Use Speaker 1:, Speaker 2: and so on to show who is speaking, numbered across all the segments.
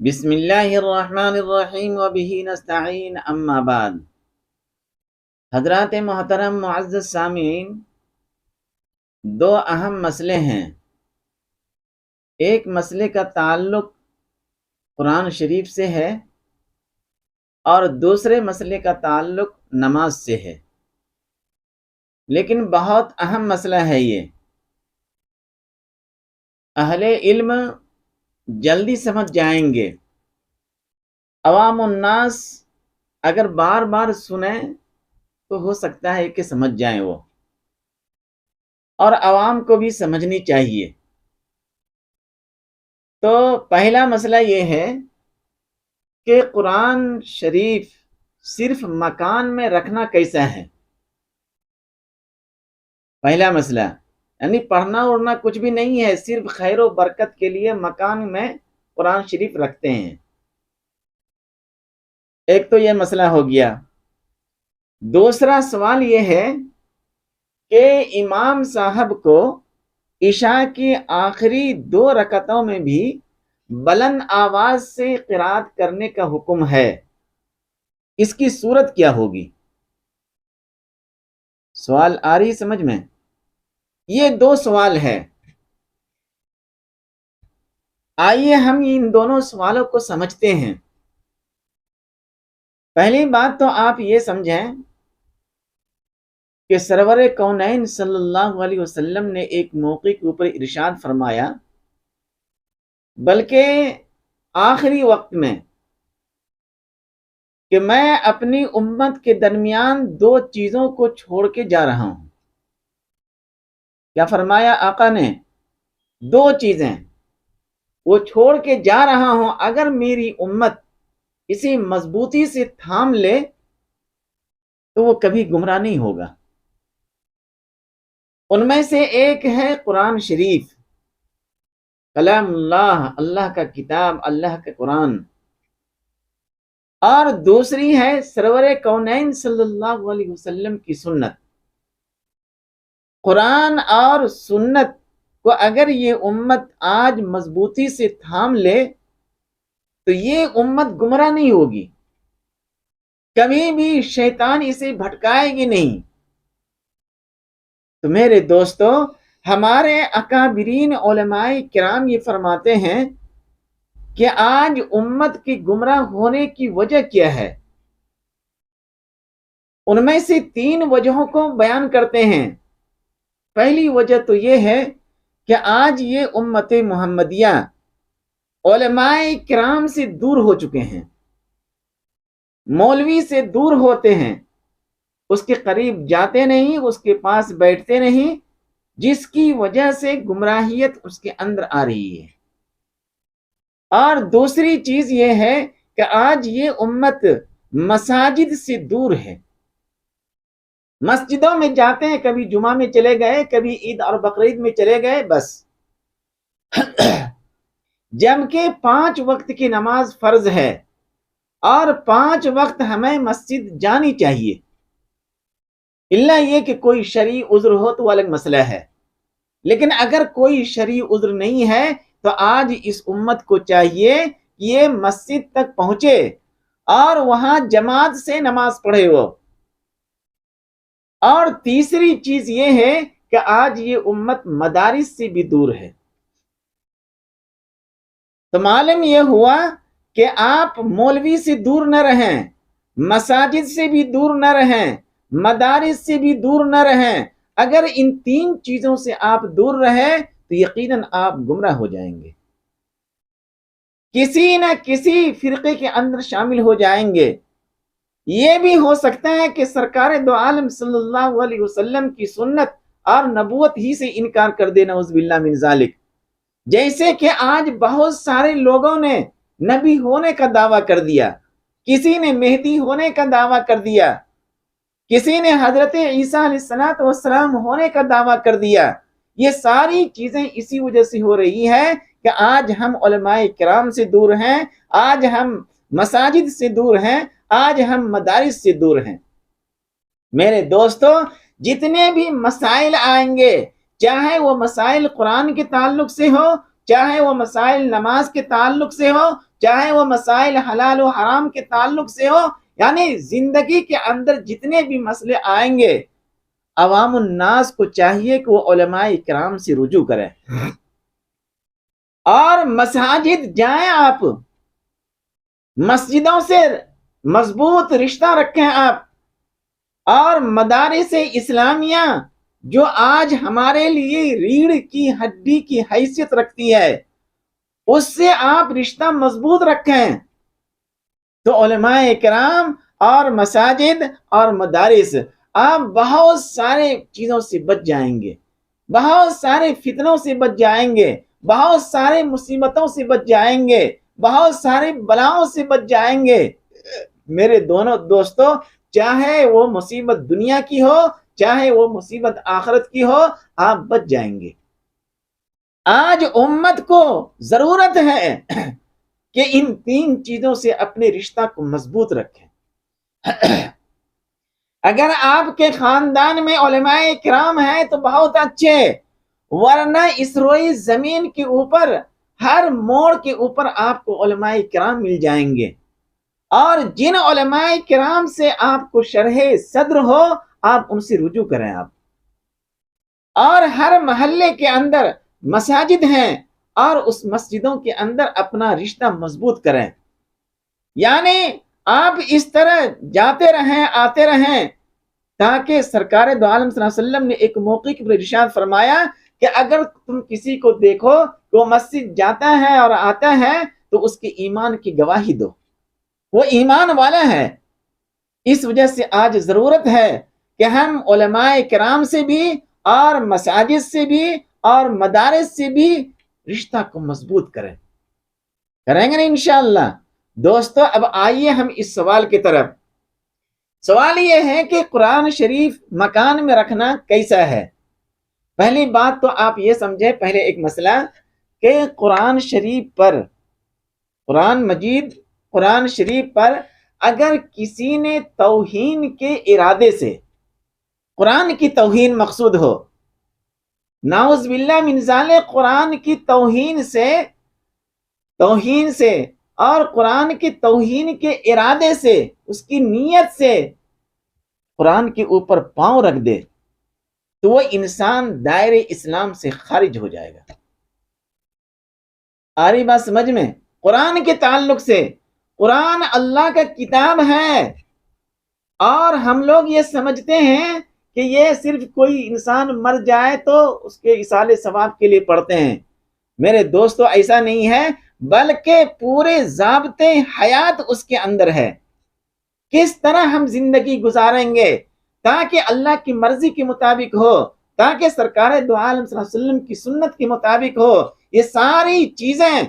Speaker 1: بسم اللہ الرحمن الرحیم وبہ نستعین اما بعد۔ حضرات محترم معزز سامعین، دو اہم مسئلے ہیں۔ ایک مسئلے کا تعلق قرآن شریف سے ہے اور دوسرے مسئلے کا تعلق نماز سے ہے، لیکن بہت اہم مسئلہ ہے یہ۔ اہل علم جلدی سمجھ جائیں گے، عوام الناس اگر بار بار سنیں تو ہو سکتا ہے کہ سمجھ جائیں وہ، اور عوام کو بھی سمجھنی چاہیے۔ تو پہلا مسئلہ یہ ہے کہ قرآن شریف صرف مکان میں رکھنا کیسا ہے۔ پہلا مسئلہ یعنی پڑھنا اڑنا کچھ بھی نہیں ہے، صرف خیر و برکت کے لیے مکان میں قرآن شریف رکھتے ہیں۔ ایک تو یہ مسئلہ ہو گیا۔ دوسرا سوال یہ ہے کہ امام صاحب کو عشاء کی آخری 2 رکعتوں میں بھی بلند آواز سے قرات کرنے کا حکم ہے، اس کی صورت کیا ہوگی؟ سوال آ رہی سمجھ میں؟ یہ 2 سوال ہے۔ آئیے ہم ان دونوں سوالوں کو سمجھتے ہیں۔ پہلی بات تو آپ یہ سمجھیں کہ سرور کونین صلی اللہ علیہ وسلم نے ایک موقع کے اوپر ارشاد فرمایا، بلکہ آخری وقت میں، کہ میں اپنی امت کے درمیان 2 چیزوں کو چھوڑ کے جا رہا ہوں۔ کیا فرمایا آقا نے؟ 2 چیزیں وہ چھوڑ کے جا رہا ہوں، اگر میری امت اسی مضبوطی سے تھام لے تو وہ کبھی گمراہ نہیں ہوگا۔ ان میں سے ایک ہے قرآن شریف، کلام اللہ، اللہ کا کتاب، اللہ کا قرآن، اور دوسری ہے سرور کونین صلی اللہ علیہ وسلم کی سنت۔ قرآن اور سنت کو اگر یہ امت آج مضبوطی سے تھام لے تو یہ امت گمراہ نہیں ہوگی، کبھی بھی شیطان اسے بھٹکائے گی نہیں۔ تو میرے دوستو، ہمارے اکابرین علماء کرام یہ فرماتے ہیں کہ آج امت کی گمراہ ہونے کی وجہ کیا ہے؟ ان میں سے 3 وجہوں کو بیان کرتے ہیں۔ پہلی وجہ تو یہ ہے کہ آج یہ امت محمدیہ علماء کرام سے دور ہو چکے ہیں، مولوی سے دور ہوتے ہیں، اس کے قریب جاتے نہیں، اس کے پاس بیٹھتے نہیں، جس کی وجہ سے گمراہیت اس کے اندر آ رہی ہے۔ اور دوسری چیز یہ ہے کہ آج یہ امت مساجد سے دور ہے۔ مسجدوں میں جاتے ہیں، کبھی جمعہ میں چلے گئے، کبھی عید اور بقرعید میں چلے گئے، بس۔ جبکہ 5 وقت کی نماز فرض ہے اور 5 وقت ہمیں مسجد جانی چاہیے، الا یہ کہ کوئی شرعی عذر ہو تو وہ الگ مسئلہ ہے۔ لیکن اگر کوئی شرعی عذر نہیں ہے تو آج اس امت کو چاہیے کہ یہ مسجد تک پہنچے اور وہاں جماعت سے نماز پڑھے وہ۔ اور تیسری چیز یہ ہے کہ آج یہ امت مدارس سے بھی دور ہے۔ تو معلوم یہ ہوا کہ آپ مولوی سے دور نہ رہیں، مساجد سے بھی دور نہ رہیں، مدارس سے بھی دور نہ رہیں۔ اگر ان 3 چیزوں سے آپ دور رہیں تو یقیناً آپ گمراہ ہو جائیں گے، کسی نہ کسی فرقے کے اندر شامل ہو جائیں گے۔ یہ بھی ہو سکتا ہے کہ سرکار دو عالم صلی اللہ علیہ وسلم کی سنت اور نبوت ہی سے انکار کر دے، نعوذ باللہ من ذالک۔ جیسے کہ آج بہت سارے لوگوں نے نبی ہونے کا دعویٰ کر دیا، کسی نے مہدی ہونے کا دعویٰ کر دیا، کسی نے حضرت عیسیٰ علیہ السلام ہونے کا دعویٰ کر دیا۔ یہ ساری چیزیں اسی وجہ سے ہو رہی ہے کہ آج ہم علماء کرام سے دور ہیں، آج ہم مساجد سے دور ہیں، آج ہم مدارس سے دور ہیں۔ میرے دوستو، جتنے بھی مسائل آئیں گے، چاہے وہ مسائل قرآن کے تعلق سے ہو، چاہے وہ مسائل نماز کے تعلق سے ہو، چاہے وہ مسائل حلال و حرام کے تعلق سے ہو، یعنی زندگی کے اندر جتنے بھی مسئلے آئیں گے، عوام الناس کو چاہیے کہ وہ علماء کرام سے رجوع کریں، اور مساجد جائیں، آپ مسجدوں سے مضبوط رشتہ رکھیں آپ، اور مدارس اسلامیہ جو آج ہمارے لیے ریڑھ کی ہڈی کی حیثیت رکھتی ہے، اس سے آپ رشتہ مضبوط رکھیں، تو علماء کرام اور مساجد اور مدارس، آپ بہت سارے چیزوں سے بچ جائیں گے، بہت سارے فتنوں سے بچ جائیں گے، بہت سارے مصیبتوں سے بچ جائیں گے، بہت سارے بلاؤں سے بچ جائیں گے۔ میرے دونوں دوستوں، چاہے وہ مصیبت دنیا کی ہو، چاہے وہ مصیبت آخرت کی ہو، آپ بچ جائیں گے۔ آج امت کو ضرورت ہے کہ ان تین چیزوں سے اپنے رشتہ کو مضبوط رکھیں۔ اگر آپ کے خاندان میں علماء کرام ہیں تو بہت اچھے، ورنہ اس روئی زمین کے اوپر ہر موڑ کے اوپر آپ کو علماء کرام مل جائیں گے، اور جن علماء کرام سے آپ کو شرح صدر ہو، آپ ان سے رجوع کریں آپ۔ اور ہر محلے کے اندر مساجد ہیں، اور اس مسجدوں کے اندر اپنا رشتہ مضبوط کریں، یعنی آپ اس طرح جاتے رہیں آتے رہیں، تاکہ سرکار دو عالم صلی اللہ علیہ وسلم نے ایک موقع پر ارشاد فرمایا کہ اگر تم کسی کو دیکھو کہ وہ مسجد جاتا ہے اور آتا ہے تو اس کے ایمان کی گواہی دو، وہ ایمان والا ہے۔ اس وجہ سے آج ضرورت ہے کہ ہم علماء کرام سے بھی اور مساجد سے بھی اور مدارس سے بھی رشتہ کو مضبوط کریں گے نا انشاءاللہ۔ دوستو، اب آئیے ہم اس سوال کی طرف۔ سوال یہ ہے کہ قرآن شریف مکان میں رکھنا کیسا ہے؟ پہلی بات تو آپ یہ سمجھیں، پہلے ایک مسئلہ کہ قرآن شریف پر، قرآن مجید، قرآن شریف پر اگر کسی نے توہین کے ارادے سے قرآن کی توہین مقصود ہو، نعوذ باللہ من ذالک، قرآن کی توہین سے اور قرآن کی توہین کے ارادے سے، اس کی نیت سے قرآن کے اوپر پاؤں رکھ دے، تو وہ انسان دائرے اسلام سے خارج ہو جائے گا۔ آ رہی بات سمجھ میں؟ قرآن کے تعلق سے، قرآن اللہ کا کتاب ہے، اور ہم لوگ یہ سمجھتے ہیں کہ یہ صرف کوئی انسان مر جائے تو اس کے ایصال ثواب کے لیے پڑھتے ہیں۔ میرے دوستو، ایسا نہیں ہے، بلکہ پورے ضابطے حیات اس کے اندر ہے، کس طرح ہم زندگی گزاریں گے تاکہ اللہ کی مرضی کے مطابق ہو، تاکہ سرکار دو عالم صلی اللہ علیہ وسلم کی سنت کے مطابق ہو، یہ ساری چیزیں۔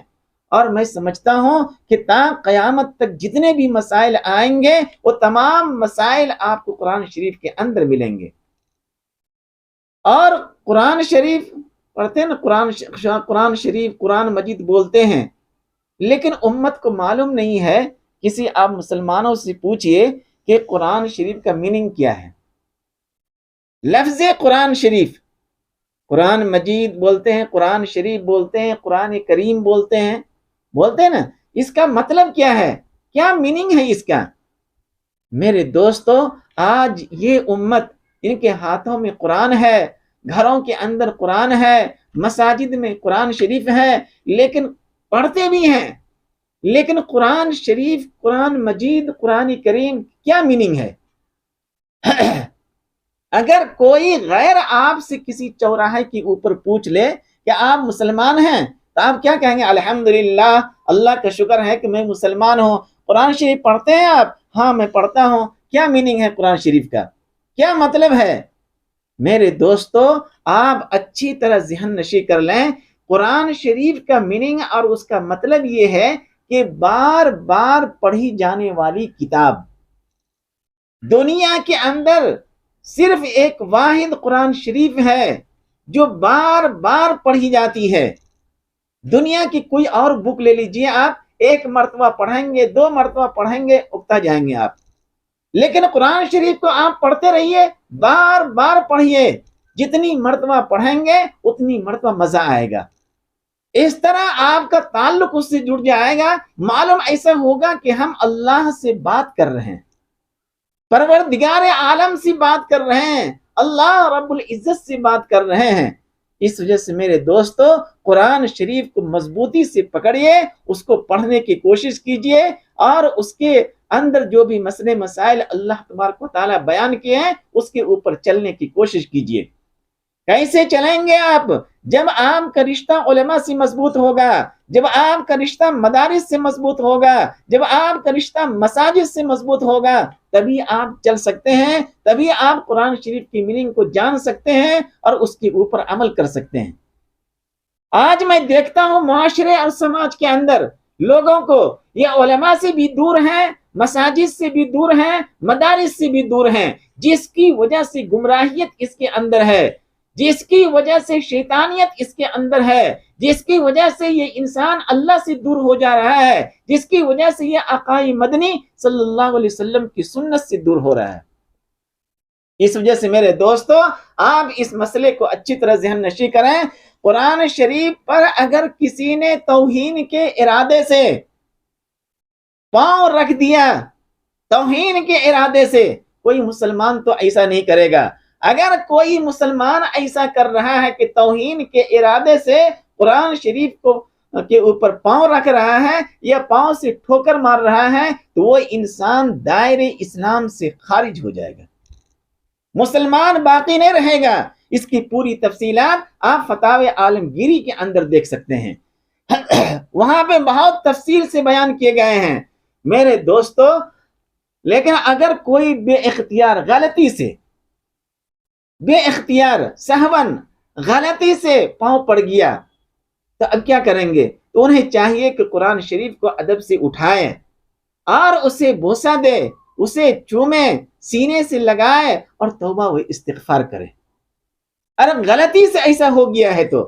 Speaker 1: اور میں سمجھتا ہوں کہ تا قیامت تک جتنے بھی مسائل آئیں گے، وہ تمام مسائل آپ کو قرآن شریف کے اندر ملیں گے۔ اور قرآن شریف پڑھتے ہیں نا، قرآن شریف، قرآن مجید بولتے ہیں، لیکن امت کو معلوم نہیں ہے۔ کسی آپ مسلمانوں سے پوچھئے کہ قرآن شریف کا میننگ کیا ہے۔ لفظ قرآن شریف، قرآن مجید بولتے ہیں، قرآن شریف بولتے ہیں، قرآن کریم بولتے ہیں نا، اس کا مطلب کیا ہے؟ کیا میننگ ہے اس کا؟ میرے دوستو، آج یہ امت، ان کے ہاتھوں میں قرآن ہے، گھروں کے اندر قرآن ہے، مساجد میں قرآن شریف ہے، لیکن پڑھتے بھی ہیں، لیکن قرآن شریف، قرآن مجید، قرآن کریم کیا میننگ ہے؟ اگر کوئی غیر آپ سے کسی چوراہے کے اوپر پوچھ لے کہ آپ مسلمان ہیں، تو آپ کیا کہیں گے؟ الحمدللہ، اللہ کا شکر ہے کہ میں مسلمان ہوں۔ قرآن شریف پڑھتے ہیں آپ؟ ہاں میں پڑھتا ہوں۔ کیا میننگ ہے قرآن شریف کا؟ کیا مطلب ہے؟ میرے دوستو، آپ اچھی طرح ذہن نشی کر لیں، قرآن شریف کا میننگ اور اس کا مطلب یہ ہے کہ بار بار پڑھی جانے والی کتاب۔ دنیا کے اندر صرف ایک واحد قرآن شریف ہے جو بار بار پڑھی جاتی ہے۔ دنیا کی کوئی اور بک لے لیجئے آپ، ایک مرتبہ پڑھیں گے، دو مرتبہ پڑھیں گے، اکتا جائیں گے آپ۔ لیکن قرآن شریف کو آپ پڑھتے رہیے، بار بار پڑھیے، جتنی مرتبہ پڑھیں گے اتنی مرتبہ مزہ آئے گا۔ اس طرح آپ کا تعلق اس سے جڑ جائے گا، معلوم ایسا ہوگا کہ ہم اللہ سے بات کر رہے ہیں، پروردگار عالم سے بات کر رہے ہیں، اللہ رب العزت سے بات کر رہے ہیں۔ اس وجہ سے میرے دوستو، قرآن شریف کو مضبوطی سے پکڑیے، اس کو پڑھنے کی کوشش کیجیے، اور اس کے اندر جو بھی مسئلے مسائل اللہ تبارک و تعالیٰ بیان کیے ہیں اس کے اوپر چلنے کی کوشش کیجیے۔ کیسے چلیں گے آپ؟ جب آپ کا رشتہ علماء سے مضبوط ہوگا، جب آپ کا رشتہ مدارس سے مضبوط ہوگا، جب آپ کا رشتہ مساجد سے مضبوط ہوگا، تبھی آپ چل سکتے ہیں، تبھی آپ قرآن شریف کی میننگ کو جان سکتے ہیں اور اس کے اوپر عمل کر سکتے ہیں۔ آج میں دیکھتا ہوں معاشرے اور سماج کے اندر لوگوں کو، یہ علماء سے بھی دور ہیں، مساجد سے بھی دور ہیں، مدارس سے بھی دور ہیں، جس کی وجہ سے گمراہیت اس کے اندر ہے، جس کی وجہ سے شیطانیت اس کے اندر ہے، جس کی وجہ سے یہ انسان اللہ سے دور ہو جا رہا ہے، جس کی وجہ سے یہ آقا مدنی صلی اللہ علیہ وسلم کی سنت سے دور ہو رہا ہے۔ اس وجہ سے میرے دوستو، آپ اس مسئلے کو اچھی طرح ذہن نشی کریں۔ قرآن شریف پر اگر کسی نے توہین کے ارادے سے پاؤں رکھ دیا، توہین کے ارادے سے، کوئی مسلمان تو ایسا نہیں کرے گا۔ اگر کوئی مسلمان ایسا کر رہا ہے کہ توہین کے ارادے سے قرآن شریف کے اوپر پاؤں رکھ رہا ہے یا پاؤں سے ٹھوکر مار رہا ہے، تو وہ انسان دائرے اسلام سے خارج ہو جائے گا، مسلمان باقی نہیں رہے گا۔ اس کی پوری تفصیلات آپ فتاوی عالمگیری کے اندر دیکھ سکتے ہیں، وہاں پہ بہت تفصیل سے بیان کیے گئے ہیں میرے دوستو۔ لیکن اگر کوئی بے اختیار غلطی سے، بے اختیار سہون غلطی سے پاؤں پڑ گیا تو اب کیا کریں گے؟ تو انہیں چاہیے کہ قرآن شریف کو ادب سے اٹھائیں اور اسے بوسہ دے، اسے چومے، سینے سے لگائے اور توبہ و استغفار کرے۔ اگر غلطی سے ایسا ہو گیا ہے تو،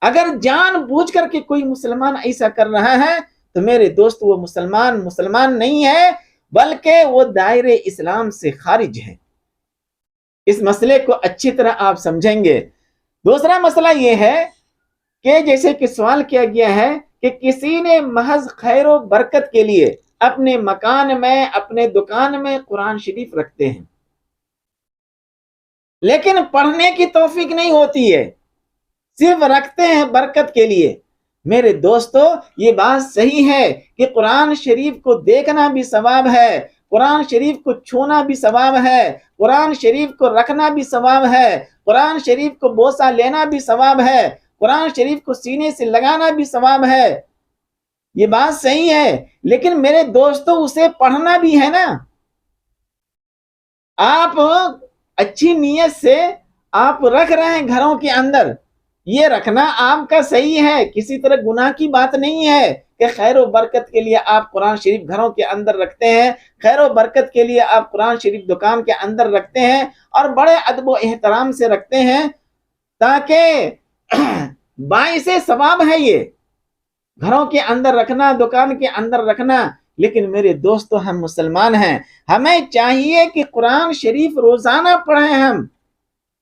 Speaker 1: اگر جان بوجھ کر کے کوئی مسلمان ایسا کر رہا ہے تو میرے دوست وہ مسلمان نہیں ہے، بلکہ وہ دائرے اسلام سے خارج ہے۔ اس مسئلے کو اچھی طرح آپ سمجھیں گے۔ دوسرا مسئلہ یہ ہے کہ جیسے کہ سوال کیا گیا ہے کہ کسی نے محض خیر و برکت کے لیے اپنے مکان میں، اپنے دکان میں قرآن شریف رکھتے ہیں، لیکن پڑھنے کی توفیق نہیں ہوتی ہے، صرف رکھتے ہیں برکت کے لیے۔ میرے دوستو، یہ بات صحیح ہے کہ قرآن شریف کو دیکھنا بھی ثواب ہے، قرآن شریف کو چھونا بھی ثواب ہے، قرآن شریف کو رکھنا بھی ثواب ہے، قرآن شریف کو بوسہ لینا بھی ثواب ہے، قرآن شریف کو سینے سے لگانا بھی ثواب ہے۔ یہ بات صحیح ہے، لیکن میرے دوستو اسے پڑھنا بھی ہے نا۔ آپ اچھی نیت سے آپ رکھ رہے ہیں گھروں کے اندر، یہ رکھنا آپ کا صحیح ہے، کسی طرح گناہ کی بات نہیں ہے کہ خیر و برکت کے لیے آپ قرآن شریف گھروں کے اندر رکھتے ہیں، خیر و برکت کے لیے آپ قرآن شریف دکان کے اندر رکھتے ہیں اور بڑے ادب و احترام سے رکھتے ہیں، تاکہ باعث ثواب ہے یہ گھروں کے اندر رکھنا، دکان کے اندر رکھنا۔ لیکن میرے دوستو، ہم مسلمان ہیں، ہمیں چاہیے کہ قرآن شریف روزانہ پڑھیں ہم،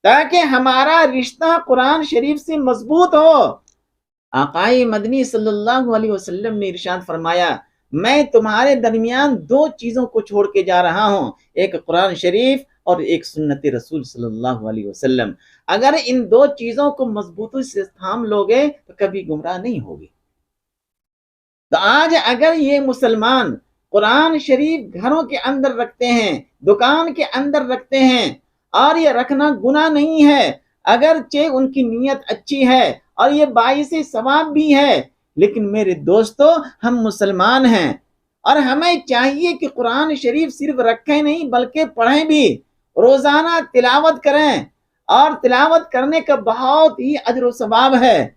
Speaker 1: تاکہ ہمارا رشتہ قرآن شریف سے مضبوط ہو۔ آقا مدنی صلی اللہ علیہ وسلم نے ارشاد فرمایا، میں تمہارے درمیان دو چیزوں کو چھوڑ کے جا رہا ہوں، ایک قرآن شریف اور ایک سنت رسول صلی اللہ علیہ وسلم۔ اگر ان دو چیزوں کو مضبوطی سے تھام لوگے تو کبھی گمراہ نہیں ہوگے۔ تو آج اگر یہ مسلمان قرآن شریف گھروں کے اندر رکھتے ہیں، دکان کے اندر رکھتے ہیں، اور یہ رکھنا گناہ نہیں ہے، اگرچہ ان کی نیت اچھی ہے اور یہ باعث ثواب بھی ہے، لیکن میرے دوستو، ہم مسلمان ہیں اور ہمیں چاہیے کہ قرآن شریف صرف رکھیں نہیں بلکہ پڑھیں بھی، روزانہ تلاوت کریں، اور تلاوت کرنے کا بہت ہی اجر و ثواب ہے۔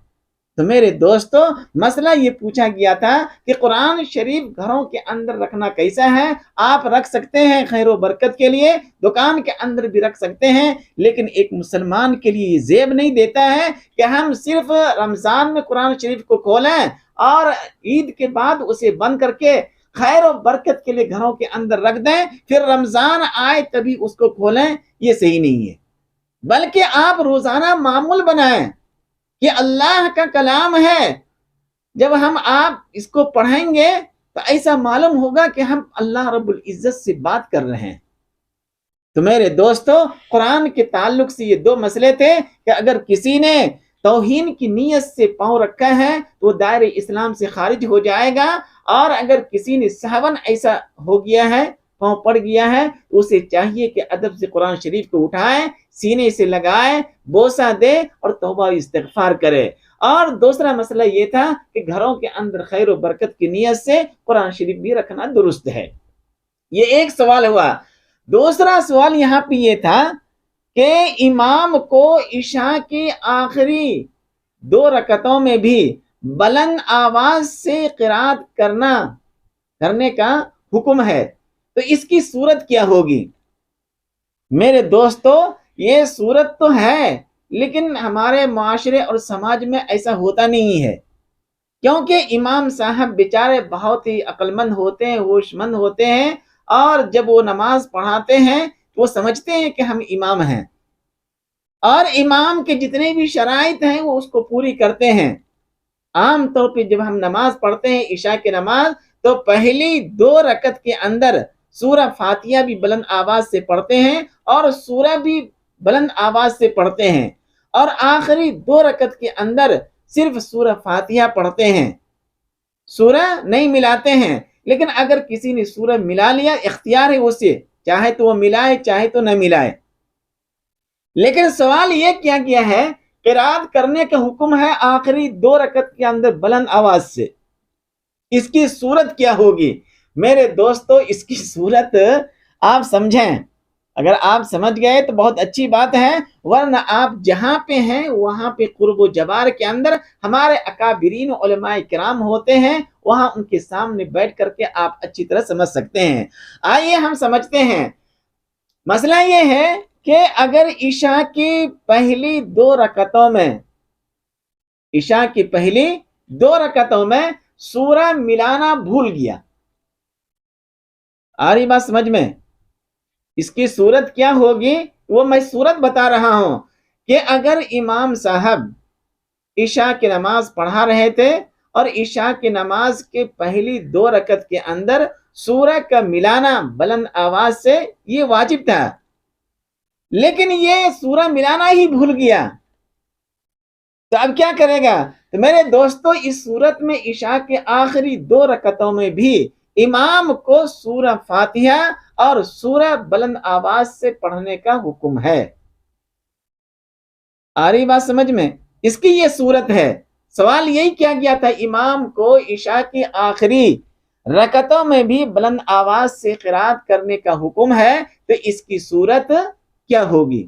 Speaker 1: تو میرے دوستو، مسئلہ یہ پوچھا گیا تھا کہ قرآن شریف گھروں کے اندر رکھنا کیسا ہے؟ آپ رکھ سکتے ہیں خیر و برکت کے لیے، دکان کے اندر بھی رکھ سکتے ہیں، لیکن ایک مسلمان کے لیے یہ زیب نہیں دیتا ہے کہ ہم صرف رمضان میں قرآن شریف کو کھولیں اور عید کے بعد اسے بند کر کے خیر و برکت کے لیے گھروں کے اندر رکھ دیں، پھر رمضان آئے تبھی اس کو کھولیں۔ یہ صحیح نہیں ہے، بلکہ آپ روزانہ معمول بنائیں کہ اللہ کا کلام ہے جب ہم آپ اس کو پڑھیں گے تو ایسا معلوم ہوگا کہ ہم اللہ رب العزت سے بات کر رہے ہیں۔ تو میرے دوستو، قرآن کے تعلق سے یہ دو مسئلے تھے کہ اگر کسی نے توہین کی نیت سے پاؤں رکھا ہے تو وہ دائرہ اسلام سے خارج ہو جائے گا، اور اگر کسی نے سہون ایسا ہو گیا ہے، پاؤں پڑ گیا ہے، تو اسے چاہیے کہ ادب سے قرآن شریف کو اٹھائے، سینے سے لگائے، بوسہ دے اور توبہ استغفار کرے۔ اور دوسرا مسئلہ یہ تھا کہ گھروں کے اندر خیر و برکت کی نیت سے قرآن شریف بھی رکھنا درست ہے۔ یہ ایک سوال ہوا۔ دوسرا سوال یہاں پہ یہ تھا کہ امام کو عشاء کی آخری 2 رکعتوں میں بھی بلند آواز سے قرات کرنے کا حکم ہے، تو اس کی صورت کیا ہوگی؟ میرے دوستو، یہ صورت تو ہے لیکن ہمارے معاشرے اور سماج میں ایسا ہوتا نہیں ہے، کیونکہ امام صاحب بیچارے بہت ہی عقل مند ہوتے ہیں، ہوش مند ہوتے ہیں، اور جب وہ نماز پڑھاتے ہیں تو وہ سمجھتے ہیں کہ ہم امام ہیں، اور امام کے جتنے بھی شرائط ہیں وہ اس کو پوری کرتے ہیں۔ عام طور پہ جب ہم نماز پڑھتے ہیں عشاء کی نماز، تو پہلی 2 رکعت کے اندر سورہ فاتحہ بھی بلند آواز سے پڑھتے ہیں اور سورہ بھی بلند آواز سے پڑھتے ہیں، اور آخری 2 رکعت کے اندر صرف سورہ فاتحہ پڑھتے ہیں، سورہ نہیں ملاتے ہیں۔ لیکن اگر کسی نے سورہ ملا لیا، اختیار ہے اسے، چاہے تو وہ ملائے چاہے تو نہ ملائے۔ لیکن سوال یہ کیا گیا ہے، قرات کرنے کا حکم ہے آخری 2 رکعت کے اندر بلند آواز سے، اس کی صورت کیا ہوگی؟ میرے دوستو، اس کی صورت آپ سمجھیں، اگر آپ سمجھ گئے تو بہت اچھی بات ہے، ورنہ آپ جہاں پہ ہیں وہاں پہ قرب و جوار کے اندر ہمارے اکابرین علماء کرام ہوتے ہیں، وہاں ان کے سامنے بیٹھ کر کے آپ اچھی طرح سمجھ سکتے ہیں۔ آئیے ہم سمجھتے ہیں۔ مسئلہ یہ ہے کہ اگر عشاء کی پہلی 2 رکعتوں میں سورہ ملانا بھول گیا، آ رہی بات سمجھ میں؟ اس کی صورت کیا ہوگی وہ میں صورت بتا رہا ہوں کہ اگر امام صاحب عشاء کی نماز پڑھا رہے تھے اور عشاء کی نماز کے پہلی 2 رکعت کے اندر سورہ کا ملانا بلند آواز سے یہ واجب تھا، لیکن یہ سورہ ملانا ہی بھول گیا، تو اب کیا کرے گا؟ تو میرے دوستو، اس صورت میں عشاء کے آخری 2 رکعتوں میں بھی امام کو سورہ فاتحہ اور سورہ بلند آواز سے پڑھنے کا حکم ہے۔ آ رہی بات سمجھ میں؟ اس کی یہ صورت ہے۔ سوال یہی کیا گیا تھا، امام کو عشاء کی آخری رکعتوں میں بھی بلند آواز سے قرات کرنے کا حکم ہے، تو اس کی صورت کیا ہوگی؟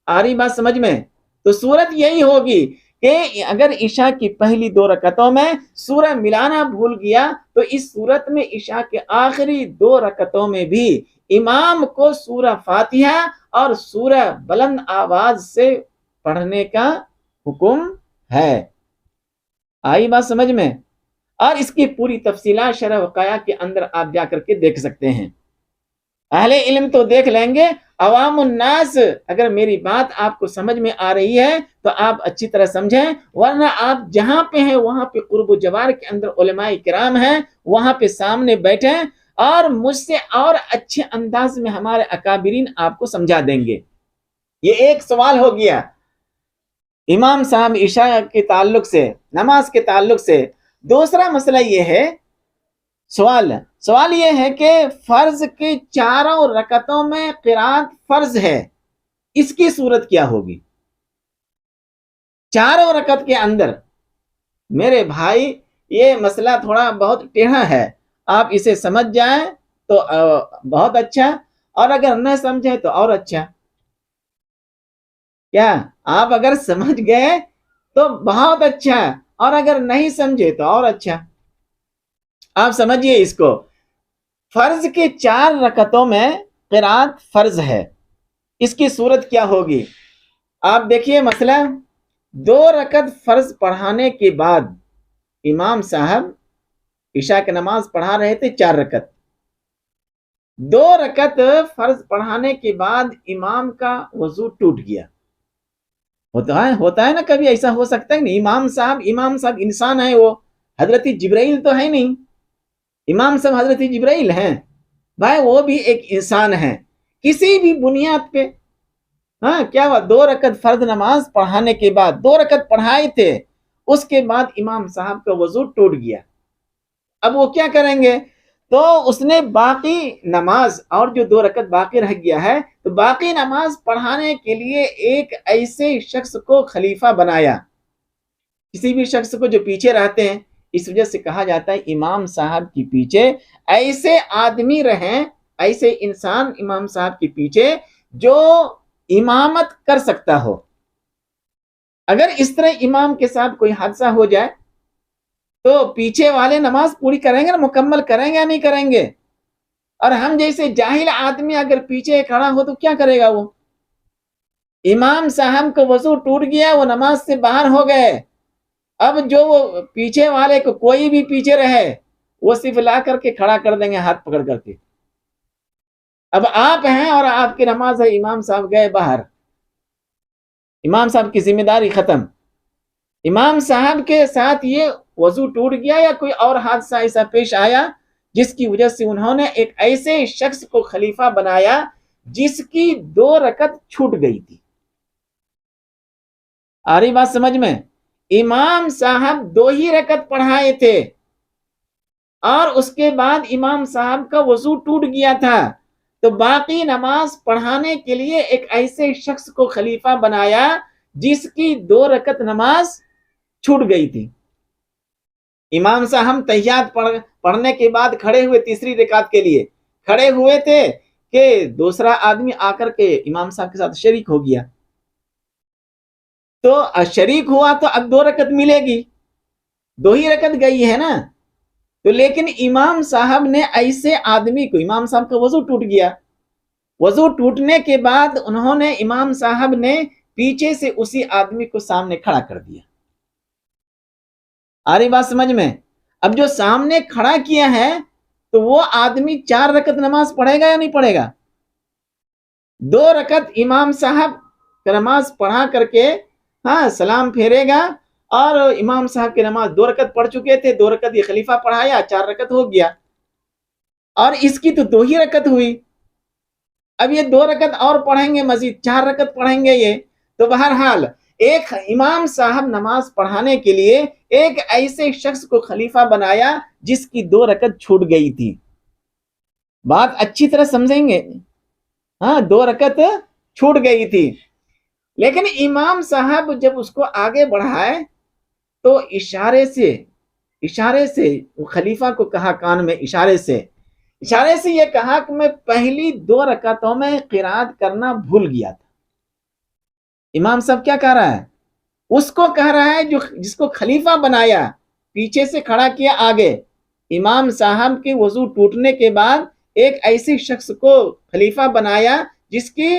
Speaker 1: آ رہی بات سمجھ میں؟ تو صورت یہی ہوگی کہ اگر عشاء کی پہلی 2 رکعتوں میں سورہ ملانا بھول گیا، تو اس صورت میں عشاء کے آخری 2 رکعتوں میں بھی امام کو سورہ فاتحہ اور سورہ بلند آواز سے پڑھنے کا حکم ہے۔ آئی بات سمجھ میں؟ اور اس کی پوری تفصیلات شرح وقایہ کے اندر آپ جا کر کے دیکھ سکتے ہیں۔ اہل علم تو دیکھ لیں گے، عوام الناس اگر میری بات آپ کو سمجھ میں آ رہی ہے تو آپ اچھی طرح سمجھیں، ورنہ آپ جہاں پہ ہیں وہاں پہ قرب و جوار کے اندر علماء کرام ہیں، وہاں پہ سامنے بیٹھیں اور مجھ سے اور اچھے انداز میں ہمارے اکابرین آپ کو سمجھا دیں گے۔ یہ ایک سوال ہو گیا امام صاحب عشاء کے تعلق سے، نماز کے تعلق سے۔ دوسرا مسئلہ یہ ہے، سوال یہ ہے کہ فرض کی 4 رکعتوں میں قرات فرض ہے، اس کی صورت کیا ہوگی؟ 4 رکعت کے اندر میرے بھائی یہ مسئلہ تھوڑا بہت ٹیڑھا ہے، آپ اسے سمجھ جائیں تو بہت اچھا، اور اگر نہ سمجھیں تو اور اچھا۔ کیا آپ اگر سمجھ گئے تو بہت اچھا، اور اگر نہیں سمجھے تو اور اچھا۔ آپ سمجھیے اس کو، فرض کے 4 رکعتوں میں قرات فرض ہے، اس کی صورت کیا ہوگی؟ آپ دیکھیے مسئلہ، 2 رکعت فرض پڑھانے کے بعد امام صاحب عشاء کی نماز پڑھا رہے تھے 4 رکعت، 2 رکعت فرض پڑھانے کے بعد امام کا وضو ٹوٹ گیا۔ ہوتا ہے نا، کبھی ایسا ہو سکتا ہے نا، امام صاحب انسان ہے، وہ حضرت جبرائیل تو ہے نہیں، امام صاحب حضرت جبرائیل ہیں بھائی، وہ بھی ایک انسان ہے. کسی بھی بنیاد پہ ہاں کیا ہوا، 2 رکعت فرض نماز پڑھانے کے بعد 2 رکعت پڑھائے تھے، اس کے بعد امام صاحب کا وضو ٹوٹ گیا. اب وہ کیا کریں گے؟ تو اس نے باقی نماز اور جو 2 رکعت باقی رہ گیا ہے، تو باقی نماز پڑھانے کے لیے ایک ایسے شخص کو خلیفہ بنایا. کسی بھی شخص کو جو پیچھے رہتے ہیں، اس وجہ سے کہا جاتا ہے امام صاحب کے پیچھے ایسے آدمی رہیں، ایسے انسان امام صاحب کے پیچھے جو امامت کر سکتا ہو. اگر اس طرح امام کے ساتھ کوئی حادثہ ہو جائے تو پیچھے والے نماز پوری کریں گے نا، مکمل کریں گے یا نہیں کریں گے؟ اور ہم جیسے جاہل آدمی اگر پیچھے کھڑا ہو تو کیا کرے گا وہ؟ امام صاحب کو وضو ٹوٹ گیا، وہ نماز سے باہر ہو گئے. اب جو وہ پیچھے والے کو کوئی بھی پیچھے رہے، وہ صرف لا کر کے کھڑا کر دیں گے ہاتھ پکڑ کر کے. اب آپ ہیں اور آپ کی نماز ہے، امام صاحب گئے باہر، امام صاحب کی ذمہ داری ختم. امام صاحب کے ساتھ یہ وضو ٹوٹ گیا یا کوئی اور حادثہ ایسا پیش آیا جس کی وجہ سے انہوں نے ایک ایسے شخص کو خلیفہ بنایا جس کی 2 رکعت چھوٹ گئی تھی. آ رہی بات سمجھ میں؟ امام صاحب 2 ہی رکعت پڑھائے تھے اور اس کے بعد امام صاحب کا وضو ٹوٹ گیا تھا، تو باقی نماز پڑھانے کے لیے ایک ایسے شخص کو خلیفہ بنایا جس کی 2 رکعت نماز چھوٹ گئی تھی. امام صاحب تحیات پڑھنے کے بعد کھڑے ہوئے، تیسری رکعت کے لیے کھڑے ہوئے تھے کہ دوسرا آدمی آ کر کے امام صاحب کے ساتھ شریک ہو گیا. تو شریک ہوا تو اب 2 رکعت ملے گی، 2 ہی رکعت گئی ہے نا. تو لیکن امام صاحب نے ایسے آدمی کو، امام صاحب کا وضو ٹوٹ گیا، وضو ٹوٹنے کے بعد انہوں نے، امام صاحب نے پیچھے سے اسی آدمی کو سامنے کھڑا کر دیا. آ رہی بات سمجھ میں؟ اب جو سامنے کھڑا کیا ہے تو وہ آدمی 4 رکعت نماز پڑھے گا یا نہیں پڑھے گا؟ 2 رکعت امام صاحب نماز پڑھا کر کے ہاں سلام پھیرے گا، اور امام صاحب کی نماز 2 رکعت پڑھ چکے تھے، 2 رکعت یہ خلیفہ پڑھایا، 4 رکعت ہو گیا، اور اس کی تو 2 ہی رکعت ہوئی. اب یہ 2 رکعت اور پڑھیں گے، مزید 4 رکعت پڑھیں گے یہ. تو بہرحال ایک امام صاحب نماز پڑھانے کے لیے ایک ایسے شخص کو خلیفہ بنایا جس کی 2 رکعت چھوٹ گئی تھی. بات اچھی طرح سمجھیں گے؟ ہاں 2 رکعت چھوٹ گئی تھی، لیکن امام صاحب جب اس کو آگے بڑھائے تو اشارے سے وہ خلیفہ کو کہا، کان میں اشارے سے یہ کہا کہ میں پہلی 2 رکعتوں میں قرات کرنا بھول گیا تھا. امام صاحب کیا کہہ رہا ہے؟ اس کو کہہ رہا ہے جو جس کو خلیفہ بنایا، پیچھے سے کھڑا کیا آگے. امام صاحب کے وضو ٹوٹنے کے بعد ایک ایسے شخص کو خلیفہ بنایا جس کی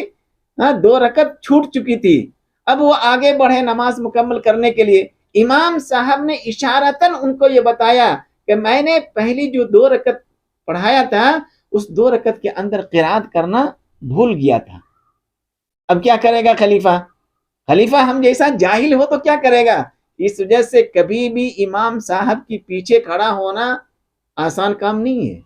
Speaker 1: 2 رکعت چھوٹ چکی تھی. اب وہ آگے بڑھے نماز مکمل کرنے کے لیے. امام صاحب نے اشارتاً ان کو یہ بتایا کہ میں نے پہلی جو 2 رکعت پڑھایا تھا اس 2 رکعت کے اندر قرات کرنا بھول گیا تھا. اب کیا کرے گا خلیفہ ہم جیسا جاہل ہو تو کیا کرے گا؟ اس وجہ سے کبھی بھی امام صاحب کی پیچھے کھڑا ہونا آسان کام نہیں ہے.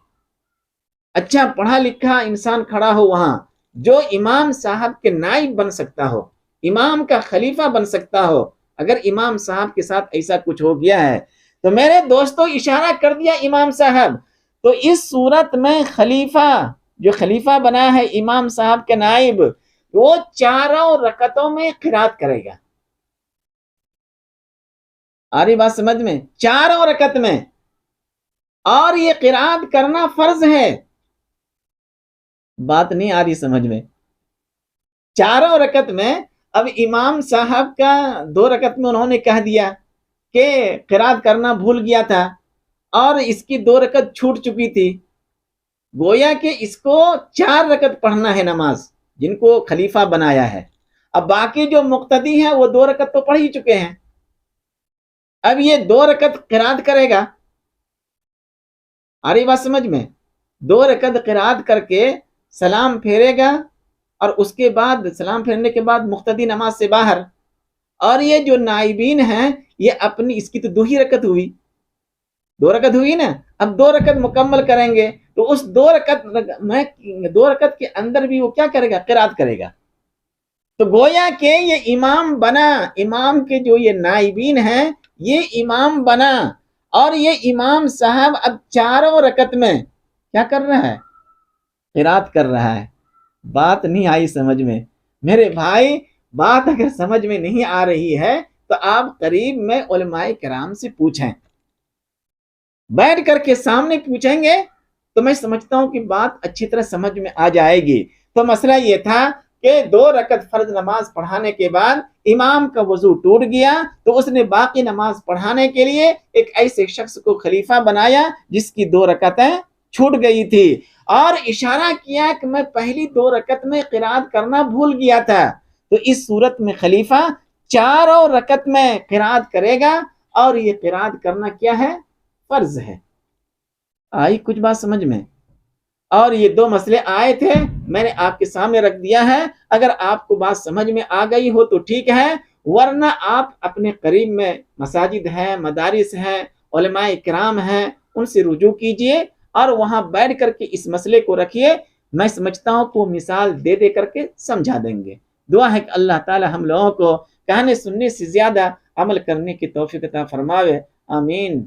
Speaker 1: اچھا پڑھا لکھا انسان کھڑا ہو وہاں، جو امام صاحب کے نائب بن سکتا ہو، امام کا خلیفہ بن سکتا ہو. اگر امام صاحب کے ساتھ ایسا کچھ ہو گیا ہے تو میرے دوستو اشارہ کر دیا امام صاحب، تو اس صورت میں جو خلیفہ بنا ہے امام صاحب کے نائب، وہ 4 رکعتوں میں قرات کرے گا. آ رہی بات سمجھ میں؟ 4 رکعت میں، اور یہ قرات کرنا فرض ہے. بات نہیں آ رہی سمجھ میں؟ 4 رکعت میں اب امام صاحب کا 2 رکعت میں انہوں نے کہہ دیا کہ قرات کرنا بھول گیا تھا اور اس کی 2 رکعت چھوٹ چکی تھی. گویا کہ اس کو 4 رکعت پڑھنا ہے نماز، جن کو خلیفہ بنایا ہے. اب باقی جو مقتدی ہیں وہ 2 رکعت تو پڑھ ہی چکے ہیں، اب یہ 2 رکعت قرات کرے گا. آ رہی بات سمجھ میں؟ 2 رکعت قرات کر کے سلام پھیرے گا، اور اس کے بعد سلام پھیرنے کے بعد مقتدی نماز سے باہر. اور یہ جو نائبین ہیں یہ اپنی، اس کی تو 2 ہی رکعت ہوئی، دو رکعت ہوئی نا، اب دو رکعت مکمل کریں گے تو اس دو رکعت کے اندر بھی وہ کیا کرے گا؟ قرات کرے گا. تو گویا کہ یہ امام بنا، امام کے جو یہ نائبین ہیں یہ امام بنا، اور یہ امام صاحب اب چاروں رکعت میں کیا کر رہا ہے؟ قرات کر رہا ہے. بات نہیں آئی سمجھ میں میرے بھائی؟ بات اگر سمجھ میں نہیں آ رہی ہے تو آپ قریب میں علماء کرام سے پوچھیں، بیٹھ کر کے سامنے پوچھیں گے تو میں سمجھتا ہوں کہ بات اچھی طرح سمجھ میں آ جائے گی. تو مسئلہ یہ تھا کہ دو رکعت فرض نماز پڑھانے کے بعد امام کا وضو ٹوٹ گیا تو اس نے باقی نماز پڑھانے کے لیے ایک ایسے شخص کو خلیفہ بنایا جس کی دو رکعتیں چھوٹ گئی تھی، اور اشارہ کیا کہ میں پہلی دو رکعت میں قرات کرنا بھول گیا تھا. تو اس صورت میں خلیفہ چاروں رکعت میں قرات کرے گا، اور یہ قرات کرنا کیا ہے؟ فرض ہے. آئی کچھ بات سمجھ میں؟ اور یہ دو مسئلے آئے تھے، میں نے آپ کے سامنے رکھ دیا ہے. اگر آپ کو بات سمجھ میں آ گئی ہو تو ٹھیک ہے، ورنہ آپ اپنے قریب میں مساجد ہیں، مدارس ہیں، علماء کرام ہیں، ان سے رجوع کیجئے اور وہاں بیٹھ کر کے اس مسئلے کو رکھیے. میں سمجھتا ہوں کہ وہ مثال دے دے کر کے سمجھا دیں گے. دعا ہے کہ اللہ تعالی ہم لوگوں کو کہنے سننے سے زیادہ عمل کرنے کی توفیق عطا فرماوے. آمین.